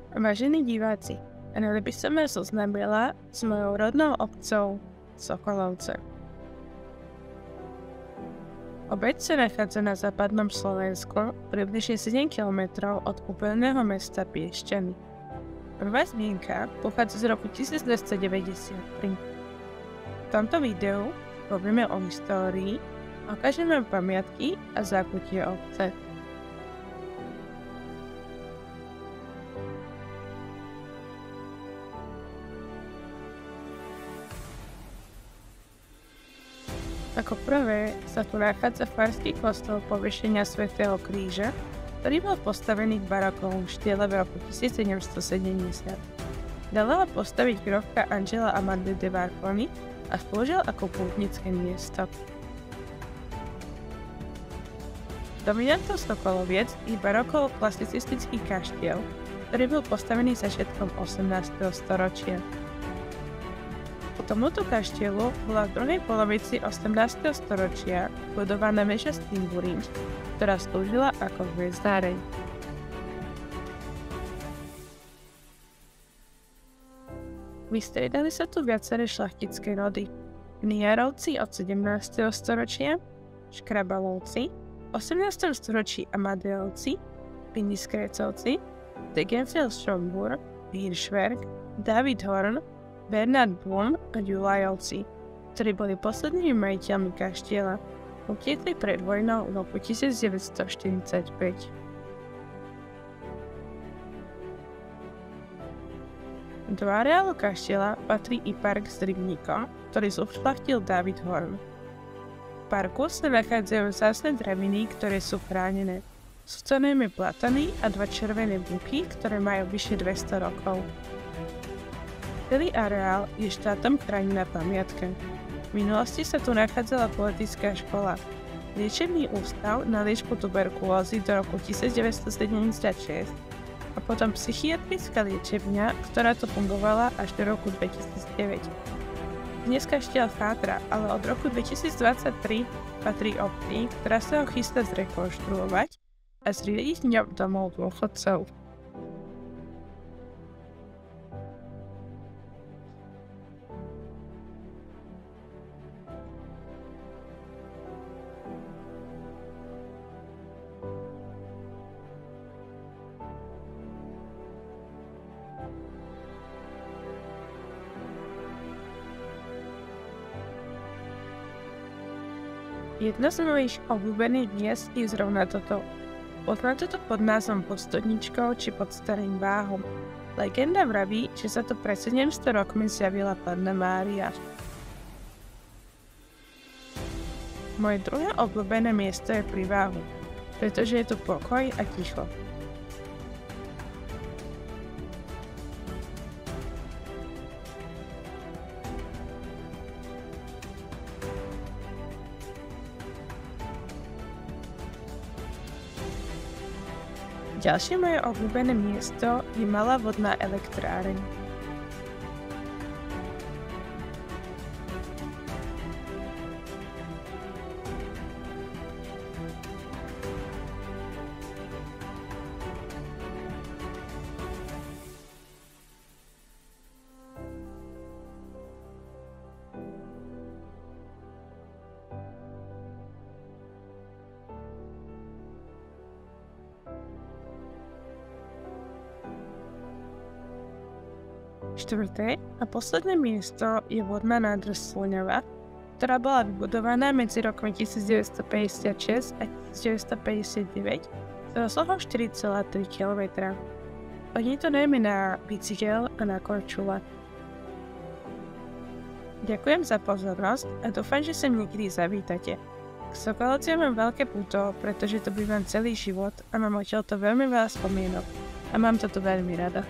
Vážení diváci, rada by som vás oznámila s mojou rodnou obcou Sokolovce. Obec sa nachádza na západnom Slovensku, približne 7 km od úplného mesta Piešťany. Prvá zmienka pochádza z roku 1293. V tomto videu povieme o histórii, ukážeme pamiatky a zákutie obce. Ako prvé sa tu nachádza farský kostol Povýšenia svätého Kríža, ktorý bol postavený v barokovom štýle v roku 1770. Dala ho postaviť krovka Angela Amanda de Marconi a slúžil ako pútnické miesto. Dominantou Sokoloviec je barokov klasicistický kaštiel, ktorý bol postavený začiatkom 18. storočia. K tomuto kaštielu bola v druhej polovici 18. storočia budovaná väža z timburín, ktorá slúžila ako hviezdáreň. Vystriedali sa tu viaceré šľachtické rody. Kniarovci od 17. storočia, Škrabalovci, v 18. storočí Amadeovci, Piniskrécovci, Degenfeld-Schomburg, Hirschberg, David Horn, Bernard Blum a Julajovci, ktorí boli poslednými majiteľmi kaštieľa, utiekli pred vojnou v roku 1945. Do areálu kaštieľa patrí i park s rybníkom, ktorý zušľachtil David Horn. V parku sa nachádzajú vzácne draviny, ktoré sú chránené. Sú to najmä platany a dva červené buky, ktoré majú vyše 200 rokov. Celý areál je štátom chránená pamiatka. V minulosti sa tu nachádzala politická škola, liečebný ústav na liečbu tuberkulózy do roku 1976 a potom psychiatrická liečebňa, ktorá tu fungovala až do roku 2009. Dnes kaštiel chátra, ale od roku 2023 patrí obci, ktorá sa ho chystá zrekonštruovať a zriadiť v ňom domov dôchodcov. Jedno z mojich obľúbených miest je zrovna toto. Poznáte to pod názvom Pod Studničkou či Pod Starým Váhom. Legenda vraví, že sa tu pred 700 rokmi zjavila Panna Mária. Moje druhé obľúbené miesto je pri Váhu, pretože je tu pokoj a ticho. Ďalšie moje obľúbené miesto je malá vodná elektráreň. Štvrté a posledné miesto je vodná nádrž Sluňava, ktorá bola vybudovaná medzi rokmi 1956 a 1959 s rozlohou 4,3 km. Chodí to najmä na bicykel a na korčule. Ďakujem za pozornosť a dúfam, že sem niekedy zavítate. K Sokolovciam mám veľké púto, pretože tu bývam celý život a mám odtiaľto veľmi veľa spomienok a mám to tu veľmi rada.